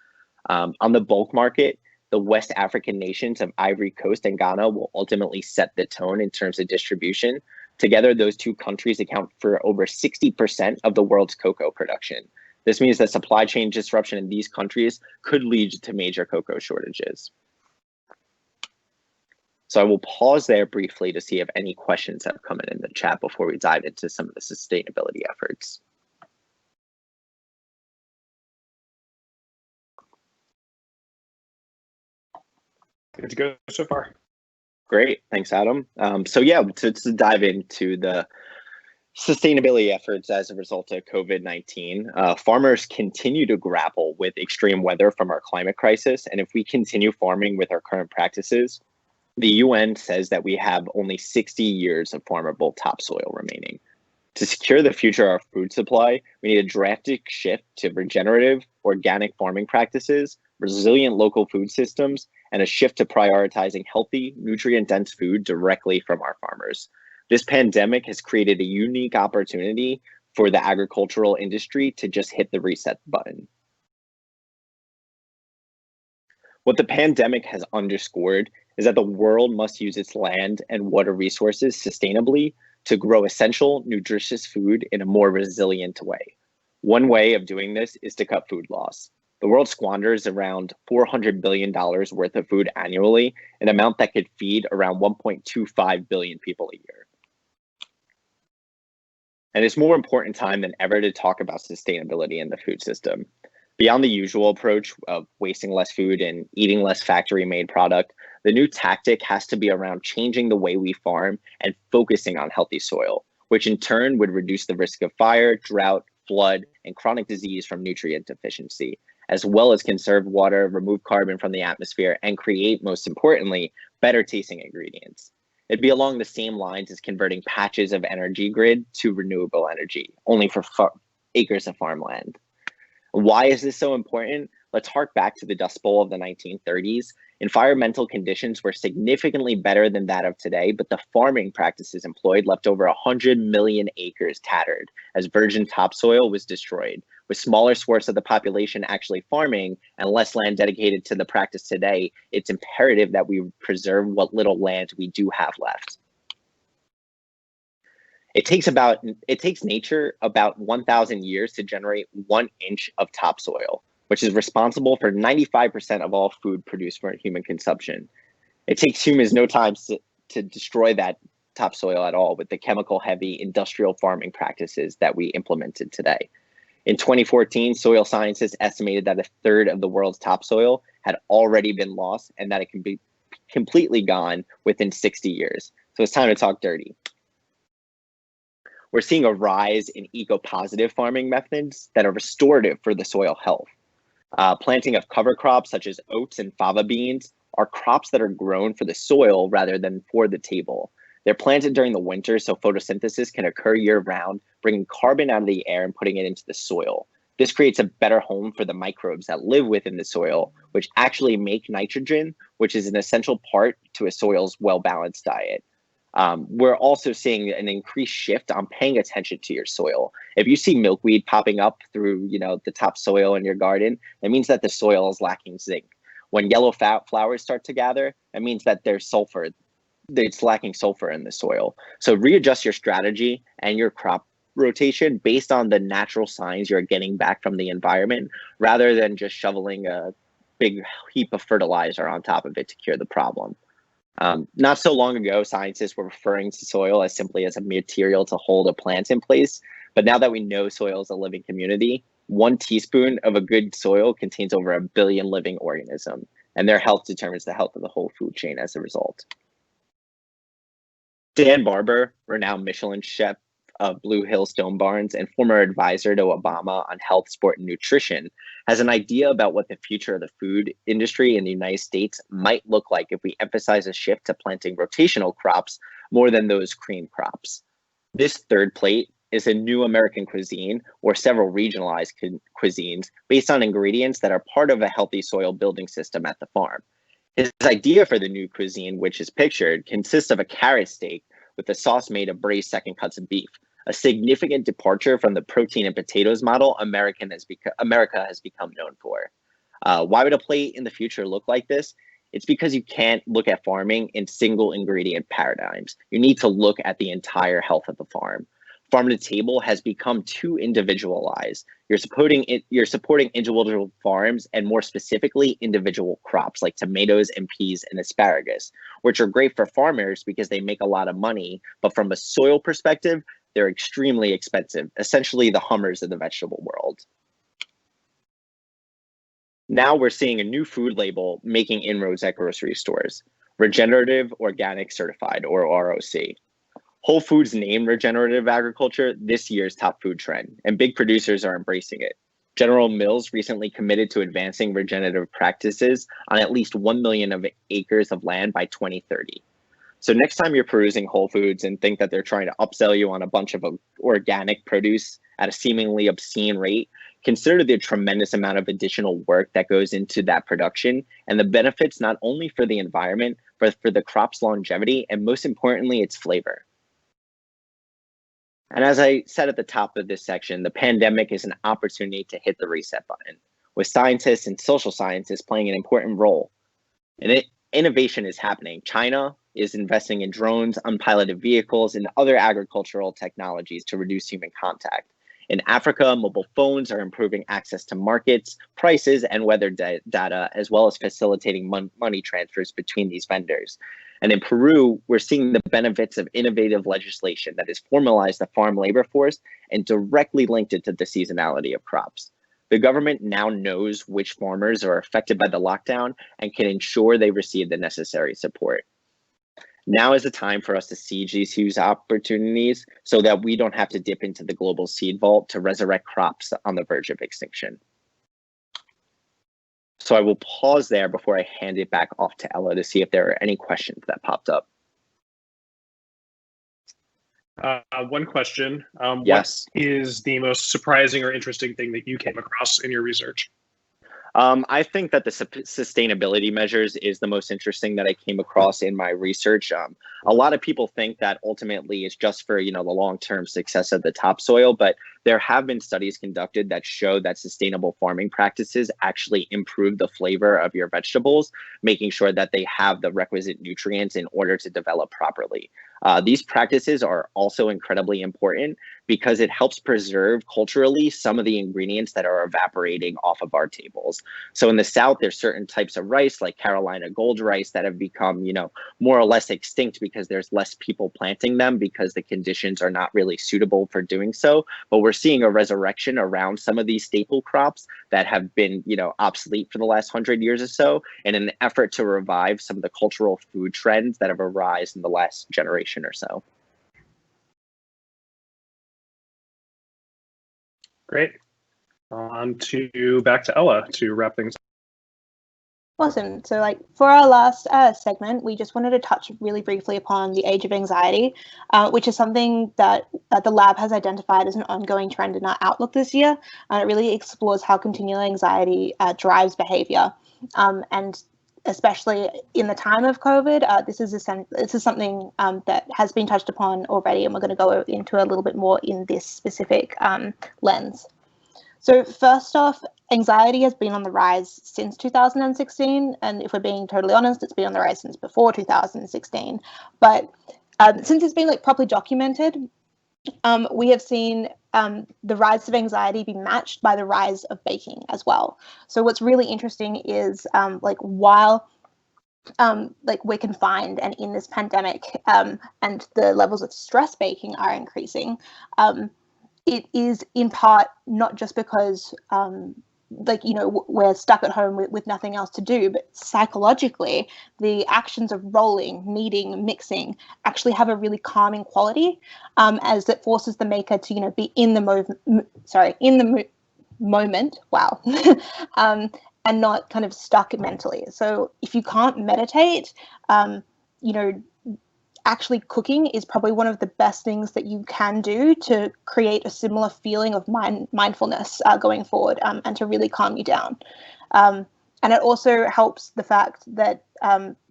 On the bulk market, the West African nations of Ivory Coast and Ghana will ultimately set the tone in terms of distribution. Together, those two countries account for over 60% of the world's cocoa production. This means that supply chain disruption in these countries could lead to major cocoa shortages. So I will pause there briefly to see if any questions have come in the chat before we dive into some of the sustainability efforts. Good to go so far. Great, thanks, Adam. So yeah, to dive into the sustainability efforts as a result of COVID-19, farmers continue to grapple with extreme weather from our climate crisis. And if we continue farming with our current practices, the UN says that we have only 60 years of farmable topsoil remaining. To secure the future of our food supply, we need a drastic shift to regenerative, organic farming practices, resilient local food systems, and a shift to prioritizing healthy, nutrient-dense food directly from our farmers. This pandemic has created a unique opportunity for the agricultural industry to just hit the reset button. What the pandemic has underscored is that the world must use its land and water resources sustainably to grow essential, nutritious food in a more resilient way. One way of doing this is to cut food loss. The world squanders around $400 billion worth of food annually, an amount that could feed around 1.25 billion people a year. And it's more important time than ever to talk about sustainability in the food system. Beyond the usual approach of wasting less food and eating less factory-made product, the new tactic has to be around changing the way we farm and focusing on healthy soil, which in turn would reduce the risk of fire, drought, flood, and chronic disease from nutrient deficiency, as well as conserve water, remove carbon from the atmosphere, and create, most importantly, better tasting ingredients. It'd be along the same lines as converting patches of energy grid to renewable energy, only for acres of farmland. Why is this so important? Let's hark back to the Dust Bowl of the 1930s. Environmental conditions were significantly better than that of today, but the farming practices employed left over 100 million acres tattered as virgin topsoil was destroyed. With smaller swaths of the population actually farming and less land dedicated to the practice today, it's imperative that we preserve what little land we do have left. It takes nature about 1,000 years to generate 1 inch of topsoil, which is responsible for 95% of all food produced for human consumption. It takes humans no time to destroy that topsoil at all with the chemical-heavy industrial farming practices that we implemented today. In 2014, soil scientists estimated that 1/3 of the world's topsoil had already been lost and that it can be completely gone within 60 years. So it's time to talk dirty. We're seeing a rise in eco-positive farming methods that are restorative for the soil health. Planting of cover crops such as oats and fava beans are crops that are grown for the soil rather than for the table. They're planted during the winter so photosynthesis can occur year-round, bringing carbon out of the air and putting it into the soil. This creates a better home for the microbes that live within the soil, which actually make nitrogen, which is an essential part to a soil's well-balanced diet. We're also seeing an increased shift on paying attention to your soil. If you see milkweed popping up through, the topsoil in your garden, that means that the soil is lacking zinc. When yellow flowers start to gather, that means that there's sulfur. It's lacking sulfur in the soil. So readjust your strategy and your crop rotation based on the natural signs you're getting back from the environment, rather than just shoveling a big heap of fertilizer on top of it to cure the problem. Not so long ago, scientists were referring to soil as simply as a material to hold a plant in place. But now that we know soil is a living community, 1 teaspoon of a good soil contains over 1 billion living organisms, and their health determines the health of the whole food chain as a result. Dan Barber, renowned Michelin chef of Blue Hill Stone Barns and former advisor to Obama on health, sport, and nutrition, has an idea about what the future of the food industry in the United States might look like if we emphasize a shift to planting rotational crops more than those cream crops. This third plate is a new American cuisine, or several regionalized cuisines based on ingredients that are part of a healthy soil building system at the farm. His idea for the new cuisine, which is pictured, consists of a carrot steak with a sauce made of braised second cuts of beef, a significant departure from the protein and potatoes model America has become known for. Why would a plate in the future look like this? It's because you can't look at farming in single ingredient paradigms. You need to look at the entire health of the farm. farm to table has become too individualized. You're supporting individual farms, and more specifically, individual crops like tomatoes and peas and asparagus, which are great for farmers because they make a lot of money. But from a soil perspective, they're extremely expensive, essentially the Hummers of the vegetable world. Now we're seeing a new food label making inroads at grocery stores, Regenerative Organic Certified, or ROC. Whole Foods named regenerative agriculture this year's top food trend, and big producers are embracing it. General Mills recently committed to advancing regenerative practices on at least 1 million acres of land by 2030. So next time you're perusing Whole Foods and think that they're trying to upsell you on a bunch of organic produce at a seemingly obscene rate, consider the tremendous amount of additional work that goes into that production and the benefits not only for the environment, but for the crop's longevity and most importantly, its flavor. And as I said at the top of this section, the pandemic is an opportunity to hit the reset button, with scientists and social scientists playing an important role. And innovation is happening. China is investing in drones, unpiloted vehicles, and other agricultural technologies to reduce human contact. In Africa, mobile phones are improving access to markets, prices, and weather data, as well as facilitating money transfers between these vendors. And in Peru, we're seeing the benefits of innovative legislation that has formalized the farm labor force and directly linked it to the seasonality of crops. The government now knows which farmers are affected by the lockdown and can ensure they receive the necessary support. Now is the time for us to seize these huge opportunities so that we don't have to dip into the global seed vault to resurrect crops on the verge of extinction. So I will pause there before I hand it back off to Ella to see if there are any questions that popped up. One question. Yes. What is the most surprising or interesting thing that you came across in your research? I think that the sustainability measures is the most interesting that I came across in my research. A lot of people think that ultimately it's just for, the long-term success of the topsoil, but there have been studies conducted that show that sustainable farming practices actually improve the flavor of your vegetables, making sure that they have the requisite nutrients in order to develop properly. These practices are also incredibly important because it helps preserve culturally some of the ingredients that are evaporating off of our tables. So in the South, there's certain types of rice like Carolina gold rice that have become, more or less extinct because there's less people planting them because the conditions are not really suitable for doing so. But we're seeing a resurrection around some of these staple crops that have been, obsolete for the last 100 years or so, in an effort to revive some of the cultural food trends that have arisen in the last generation or so. Great. On to back to Ella to wrap things up. Awesome. So for our last segment, we just wanted to touch really briefly upon the age of anxiety, which is something that the lab has identified as an ongoing trend in our outlook this year. It really explores how continual anxiety drives behavior. And especially in the time of COVID, this is something that has been touched upon already, and we're going to go into a little bit more in this specific lens. So first off, anxiety has been on the rise since 2016, and if we're being totally honest, it's been on the rise since before 2016. But since it's been properly documented, we have seen the rise of anxiety be matched by the rise of baking as well. So what's really interesting is while we're confined and in this pandemic, and the levels of stress baking are increasing, it is in part not just because we're stuck at home with nothing else to do, but psychologically the actions of rolling, kneading, mixing actually have a really calming quality, as it forces the maker to be in the moment. Wow. And not kind of stuck mentally. So if you can't meditate, actually cooking is probably one of the best things that you can do to create a similar feeling of mindfulness going forward, and to really calm you down. And it also helps the fact that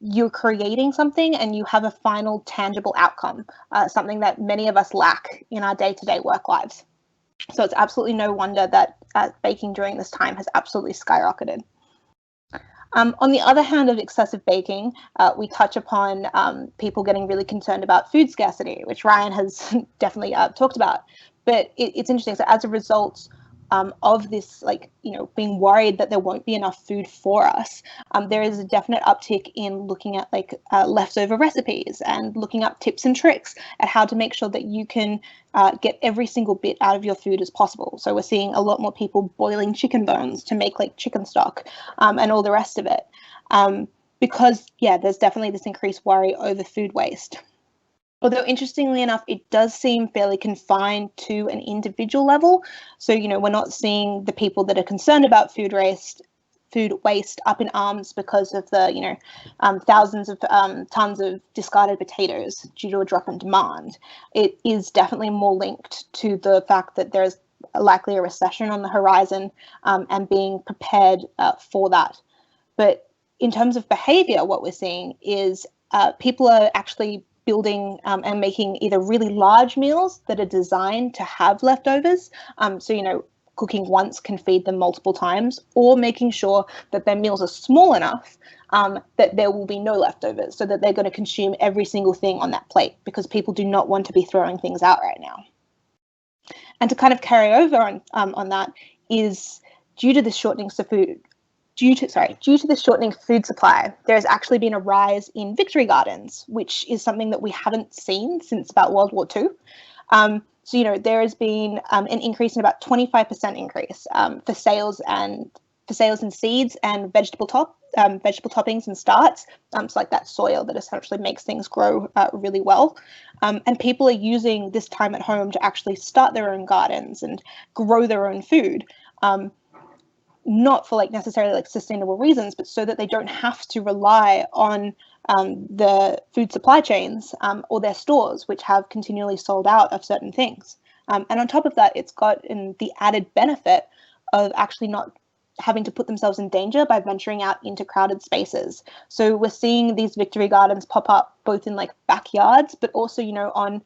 you're creating something and you have a final tangible outcome, something that many of us lack in our day-to-day work lives. So it's absolutely no wonder that baking during this time has absolutely skyrocketed. On the other hand of excessive baking, we touch upon people getting really concerned about food scarcity, which Ryan has definitely talked about. But it's interesting. So as a result of this, being worried that there won't be enough food for us, there is a definite uptick in looking at leftover recipes and looking up tips and tricks at how to make sure that you can get every single bit out of your food as possible. So we're seeing a lot more people boiling chicken bones to make chicken stock and all the rest of it. Because, there's definitely this increased worry over food waste. Although, interestingly enough, it does seem fairly confined to an individual level. So, we're not seeing the people that are concerned about food waste up in arms because of the, thousands of tons of discarded potatoes due to a drop in demand. It is definitely more linked to the fact that there's likely a recession on the horizon and being prepared for that. But in terms of behavior, what we're seeing is people are actually building and making either really large meals that are designed to have leftovers. So, cooking once can feed them multiple times, or making sure that their meals are small enough that there will be no leftovers, so that they're going to consume every single thing on that plate, because people do not want to be throwing things out right now. And to kind of carry over on that is due to the shortening of food. Due to the shortening food supply, there has actually been a rise in victory gardens, which is something that we haven't seen since about World War II. So, there has been an increase in about 25% increase for sales in seeds and vegetable toppings and starts. It's like that soil that essentially makes things grow really well. And people are using this time at home to actually start their own gardens and grow their own food. Not for necessarily sustainable reasons, but so that they don't have to rely on the food supply chains or their stores, which have continually sold out of certain things. And on top of that, it's got the added benefit of actually not having to put themselves in danger by venturing out into crowded spaces. So we're seeing these victory gardens pop up both in backyards, but also, on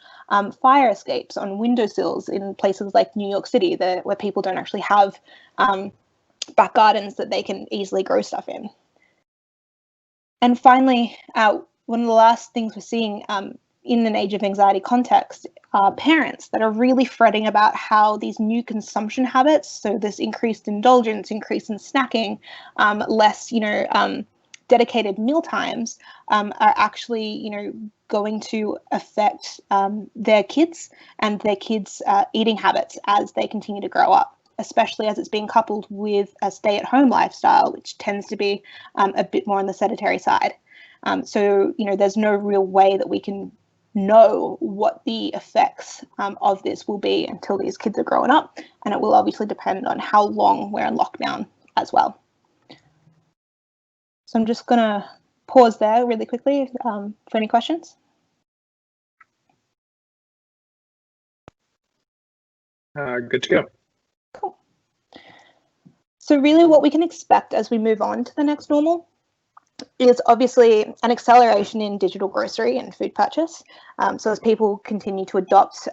fire escapes, on windowsills in places like New York City, where people don't actually have back gardens that they can easily grow stuff in. And finally, one of the last things we're seeing in an age of anxiety context are parents that are really fretting about how these new consumption habits, so this increased indulgence, increase in snacking, less, dedicated meal times, are actually, going to affect their kids and their kids' eating habits as they continue to grow up, especially as it's being coupled with a stay-at-home lifestyle, which tends to be a bit more on the sedentary side. So, there's no real way that we can know what the effects of this will be until these kids are growing up, and it will obviously depend on how long we're in lockdown as well. So I'm just going to pause there really quickly for any questions. Good to go. Cool. So really what we can expect as we move on to the next normal is obviously an acceleration in digital grocery and food purchase. So as people continue to adopt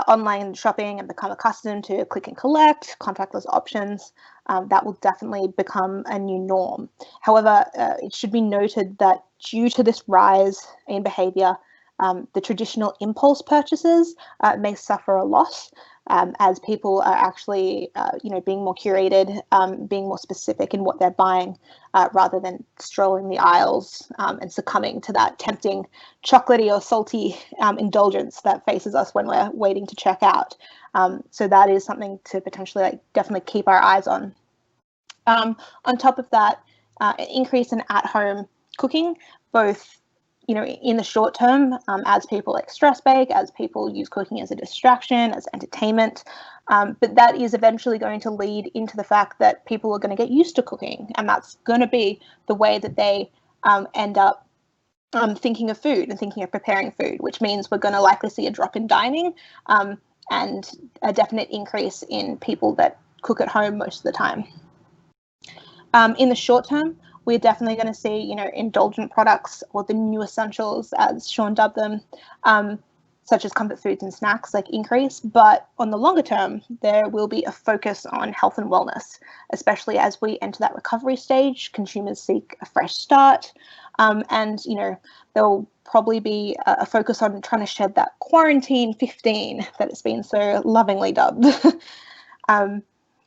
online shopping and become accustomed to click and collect, contactless options, that will definitely become a new norm. However, it should be noted that due to this rise in behavior, the traditional impulse purchases may suffer a loss as people are actually, being more curated, being more specific in what they're buying, rather than strolling the aisles and succumbing to that tempting chocolatey or salty indulgence that faces us when we're waiting to check out. So that is something to potentially definitely keep our eyes on. On top of that, an increase in at-home cooking, both in the short term, as people stress bake, as people use cooking as a distraction, as entertainment, but that is eventually going to lead into the fact that people are going to get used to cooking, and that's going to be the way that they end up thinking of food and thinking of preparing food, which means we're going to likely see a drop in dining and a definite increase in people that cook at home most of the time. In the short term, we're definitely going to see, indulgent products, or the new essentials, as Sean dubbed them, such as comfort foods and snacks, like increase. But on the longer term, there will be a focus on health and wellness, especially as we enter that recovery stage. Consumers seek a fresh start, and there'll probably be a focus on trying to shed that quarantine 15 that it's been so lovingly dubbed.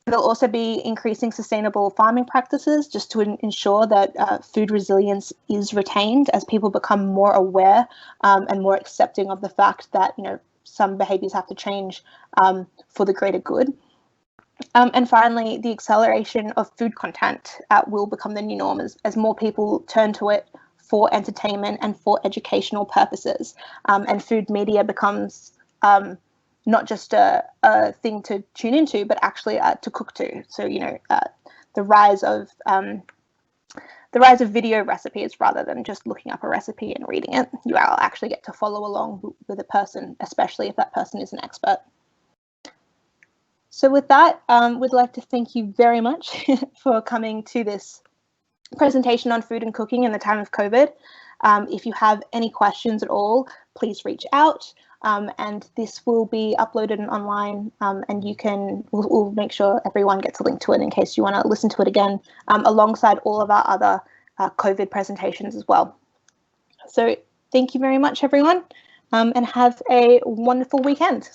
There'll also be increasing sustainable farming practices just to ensure that food resilience is retained as people become more aware and more accepting of the fact that some behaviours have to change for the greater good. And finally, the acceleration of food content will become the new norm as more people turn to it for entertainment and for educational purposes, and food media becomes not just a thing to tune into, but actually to cook to. So the rise of video recipes, rather than just looking up a recipe and reading it, you will actually get to follow along with a person, especially if that person is an expert. So with that, we'd like to thank you very much for coming to this presentation on food and cooking in the time of COVID. If you have any questions at all, please reach out. And this will be uploaded online, and we'll make sure everyone gets a link to it in case you want to listen to it again, alongside all of our other COVID presentations as well. So thank you very much, everyone, and have a wonderful weekend.